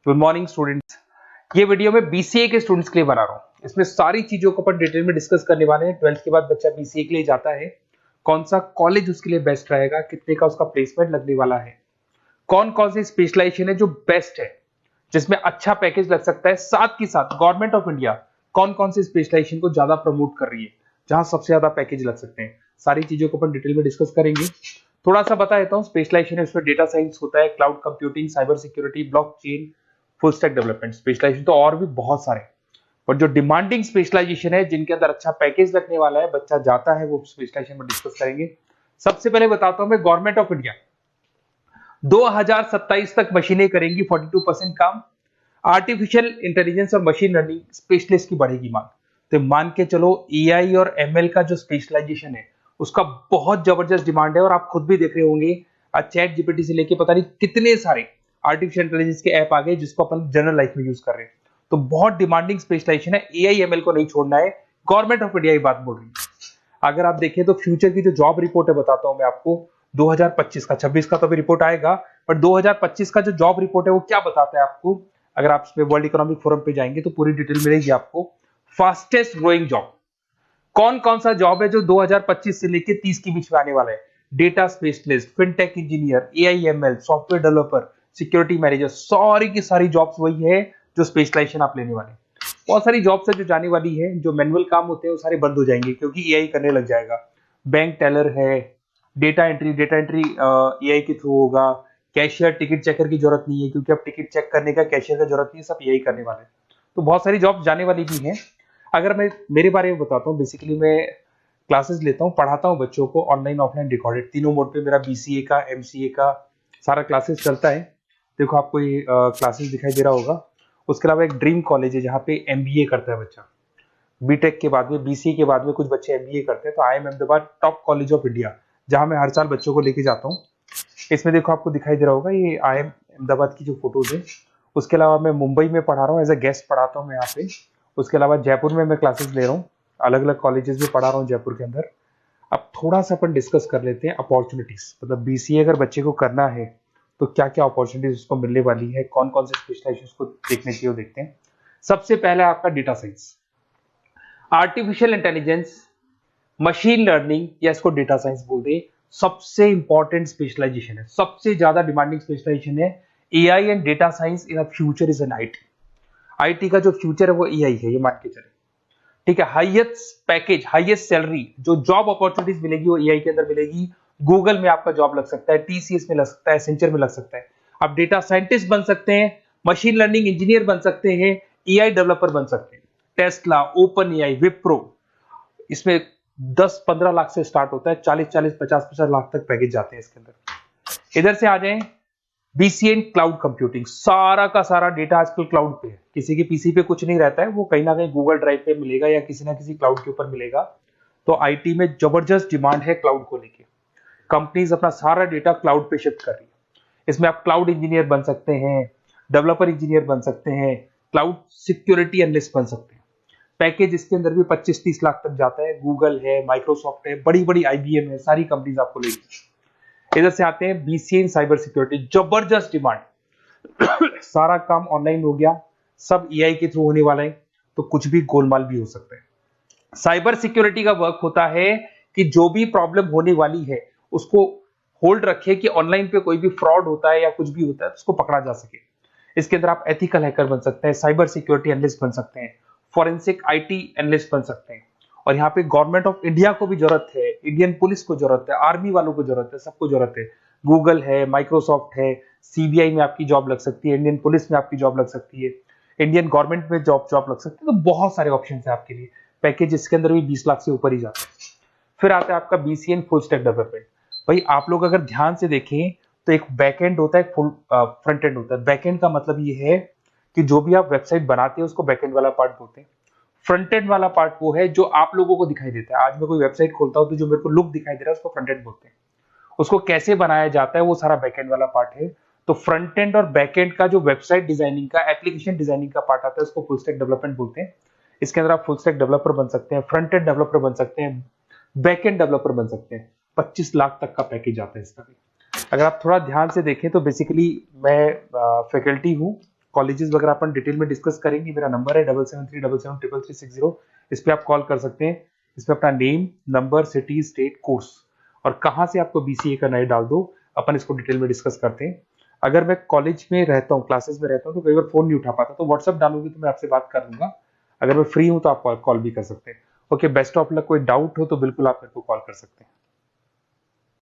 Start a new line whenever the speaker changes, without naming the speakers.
Good morning students. ये video मैं BCA के स्टूडेंट्स के लिए बना रहा हूँ। इसमें सारी चीजों को अपन डिटेल में डिस्कस करने वाले हैं। 12th के बाद बच्चा बीसीए के लिए जाता है, कौन सा कॉलेज उसके लिए बेस्ट रहेगा, कितने का उसका प्लेसमेंट लगने वाला है, कौन कौन सी स्पेशलाइजेशन है जो बेस्ट है, जिसमें अच्छा पैकेज लग सकता है, साथ ही साथ गवर्नमेंट ऑफ इंडिया कौन कौन सी स्पेशलाइजेशन को ज्यादा प्रमोट कर रही है, जहां सबसे ज्यादा पैकेज लग सकते हैं। सारी चीजों को अपन डिटेल में डिस्कस करेंगे। थोड़ा सा बता देता हूँ। स्पेशलाइजेशन है उसमें डेटा साइंस होता है, cloud computing, cyber security, blockchain, full stack development. Specialization तो और भी बहुत सारे, पर जो डिमांडिंग स्पेशलाइजेशन है जिनके अंदर अच्छा पैकेज लगने वाला है, बच्चा जाता है, वो स्पेशलाइजेशन में डिस्कस करेंगे। सबसे पहले बताता हूं मैं, गवर्नमेंट ऑफ इंडिया 2027 तक मशीनें करेंगी 42% काम। आर्टिफिशियल इंटेलिजेंस और मशीन लर्निंग स्पेशलिस्ट की बढ़ेगी मांग। तो मान के चलो एआई और एमएल का जो स्पेशलाइजेशन है उसका बहुत जबरदस्त डिमांड है। और आप खुद भी देख रहे होंगे, आज चैट जीपीटी से लेके पता नहीं कितने सारे आर्टिफिशियल इंटेलिजेंस के ऐप आ गए जिसको अपन जनरल लाइफ में यूज कर रहे हैं। तो बहुत डिमांडिंग स्पेशलाइजेशन है, एआई एमएल को नहीं छोड़ना है। गवर्नमेंट ऑफ इंडिया ये बात बोल रही है। अगर आप देखें तो फ्यूचर की जो जॉब रिपोर्ट है, बताता हूं मैं आपको 2025 का, 26 का तो अभी रिपोर्ट आएगा, पर 2025 का जो जॉब रिपोर्ट है वो क्या बताता है आपको। अगर आप इसमें वर्ल्ड इकोनॉमिक फोरम पे जाएंगे तो पूरी डिटेल मिलेगी आपको। फास्टेस्ट ग्रोइंग जॉब कौन कौन सा जॉब है जो 2025 से लेकर 30 के बीच में आने वाला है। Data specialist, fintech engineer, AIML, software developer, security manager, सारी की सारी जॉब्स वही है जो स्पेशलाइजेशन आप लेने वाले हैं। बहुत सारी जॉब्स है जो जाने वाली है, जो मैनुअल काम होते हैं वो सारे बंद हो जाएंगे क्योंकि एआई करने लग जाएगा। बैंक टेलर है, डेटा एंट्री एआई के थ्रू होगा। कैशियर, टिकट चेकर की जरूरत नहीं है क्योंकि अब टिकट चेक करने का कैशियर का जरूरत नहीं है, सब एआई करने वाले हैं। तो बहुत सारी जॉब जाने वाली भी हैं। अगर मैं मेरे बारे में बताता हूँ, बेसिकली मैं क्लासेस लेता हूँ, पढ़ाता हूँ बच्चों को, ऑनलाइन ऑफलाइन रिकॉर्डेड, तीनों मोड पे मेरा बीसीए का, एमसीए का सारा क्लासेस चलता है। देखो आपको ये क्लासेस दिखाई दे रहा होगा। उसके अलावा एक ड्रीम कॉलेज है जहाँ पे एमबीए करता है बच्चा। बीटेक के बाद में, बीसीए के बाद में कुछ बच्चे एमबीए करते हैं। तो I am Ahmedabad top college of India, जहां मैं हर साल बच्चों को लेके जाता हूँ। इसमें देखो आपको दिखाई दे रहा होगा, ये आई एम अहमदाबाद की जो फोटोज है। उसके अलावा मैं मुंबई में पढ़ा रहा हूँ, एज अ गेस्ट पढ़ाता हूँ मैं यहाँ पे। उसके अलावा जयपुर में मैं क्लासेस ले रहा हूँ, अलग अलग कॉलेजेस में पढ़ा रहा हूँ जयपुर के अंदर। अब थोड़ा सा अपन डिस्कस कर लेते हैं अपॉर्चुनिटीज, मतलब बीसीए अगर बच्चे को करना है तो क्या क्या अपॉर्चुनिटीज उसको मिलने वाली है, कौन कौन से स्पेशलाइजेशन उसको देखने चाहिए, वो देखते हैं। सबसे पहले आपका data science, artificial intelligence, machine learning, या इसको डेटा साइंस बोलते हैं, सबसे इंपॉर्टेंट स्पेशलाइजेशन है, सबसे ज्यादा डिमांडिंग स्पेशलाइजेशन है। AI and data science in future is an IT. IT का जो फ्यूचर है वो एआई है, ये मान के चले। ठीक है, हाईएस्ट पैकेज, हाईएस्ट सैलरी, जो जॉब अपॉर्चुनिटीज मिलेगी वो एआई के अंदर मिलेगी। गूगल में आपका जॉब लग सकता है, टीसीएस में लग सकता है, एसेंचर में लग सकता है। आप डेटा साइंटिस्ट बन सकते हैं, मशीन लर्निंग इंजीनियर बन सकते हैं, एआई डेवलपर बन सकते हैं। टेस्ला, ओपन एआई, विप्रो, इसमें 10-15 लाख से स्टार्ट होता है, 40-40, 50-50 लाख तक पैकेज जाते हैं इसके अंदर। इधर से आ जाएं, बीसीए क्लाउड कंप्यूटिंग, सारा का सारा डेटा आजकल क्लाउड पे है, किसी के पीसी पे कुछ नहीं रहता है, वो कहीं ना कहीं गूगल ड्राइव पे मिलेगा या किसी ना किसी क्लाउड के ऊपर मिलेगा। तो आईटी में जबरदस्त डिमांड है क्लाउड को लेके। कंपनीज अपना सारा डेटा क्लाउड पे शिफ्ट कर रही है। इसमें आप क्लाउड इंजीनियर बन सकते हैं, डेवलपर इंजीनियर बन सकते हैं, क्लाउड सिक्योरिटी एनालिस्ट बन सकते हैं। पैकेज इसके अंदर भी 25-30 लाख तक जाता है। गूगल है, माइक्रोसॉफ्ट है, बड़ी बड़ी आईबीएम है, सारी कंपनीज आपको लेगी। इधर से आते हैं बीसीए इन साइबर सिक्योरिटी, जबरदस्त डिमांड। सारा काम ऑनलाइन हो गया, सब एआई के थ्रू होने वाला है, तो कुछ भी गोलमाल भी हो सकता है। साइबर सिक्योरिटी का वर्क होता है कि जो भी प्रॉब्लम होने वाली है उसको होल्ड रखे कि ऑनलाइन पे कोई भी फ्रॉड होता है या कुछ भी होता है तो उसको पकड़ा जा सके। इसके अंदर आप एथिकल हैकर बन सकते हैं, साइबर सिक्योरिटी एनालिस्ट बन सकते हैं, फॉरेंसिक आईटी एनालिस्ट बन सकते हैं। और यहाँ पे गवर्नमेंट ऑफ इंडिया को भी जरूरत है, इंडियन पुलिस को जरूरत है, आर्मी वालों को जरूरत है, सबको जरूरत है। गूगल है, माइक्रोसॉफ्ट है, सीबीआई में आपकी जॉब लग सकती है, इंडियन पुलिस में आपकी जॉब लग सकती है, इंडियन गवर्नमेंट में जॉब लग सकती है। तो बहुत सारे ऑप्शन है आपके लिए। पैकेज इसके अंदर भी 20 लाख से ऊपर ही जाता है। फिर आता है आपका बीसीए फुल स्टैक डेवलपमेंट। भाई आप लोग अगर ध्यान से देखें तो एक बैकएंड होता है, फुल फ्रंट एंड होता है। बैकएंड का मतलब ये है कि जो भी आप वेबसाइट बनाते हैं उसको बैकएंड वाला पार्ट बोलते हैं। फ्रंट एंड वाला पार्ट वो है जो आप लोगों को दिखाई देता है। आज मैं कोई वेबसाइट खोलता हूं तो जो मेरे को लुक दिखाई दे रहा है उसको फ्रंट एंड बोलते हैं। उसको कैसे बनाया जाता है वो सारा बैकएंड वाला पार्ट है। तो फ्रंट एंड और बैकएंड का जो वेबसाइट डिजाइनिंग का, एप्लीकेशन डिजाइनिंग का पार्ट आता है उसको फुल स्टैक डेवलपमेंट बोलते हैं। इसके अंदर आप फुल स्टैक डेवलपर बन सकते हैं, फ्रंट एंड डेवलपर बन सकते हैं, बैकएंड डेवलपर बन सकते हैं। 25 लाख तक का पैकेज आता है इसका भी। अगर आप थोड़ा ध्यान से देखें तो बेसिकली मैं फैकल्टी हूँ कॉलेजेस वगैरह अपन डिटेल में डिस्कस करेंगे। मेरा नंबर है 7737773360। इस पे आप कॉल कर सकते हैं। इसमें अपना name, number, city, state, course और कहाँ से आपको बीसीए करना है डाल दो, अपन इसको डिटेल में डिस्कस करते हैं। अगर मैं कॉलेज में रहता हूँ, क्लासेस में रहता हूँ, तो कई बार फोन नहीं उठा पाता, तो व्हाट्सअप डालोगे तो मैं आपसे बात कर लूंगा। अगर मैं फ्री हूँ तो आप कॉल भी कर सकते हैं। Okay, best of luck. कोई डाउट हो तो बिल्कुल आप मेरे को कॉल कर सकते हैं।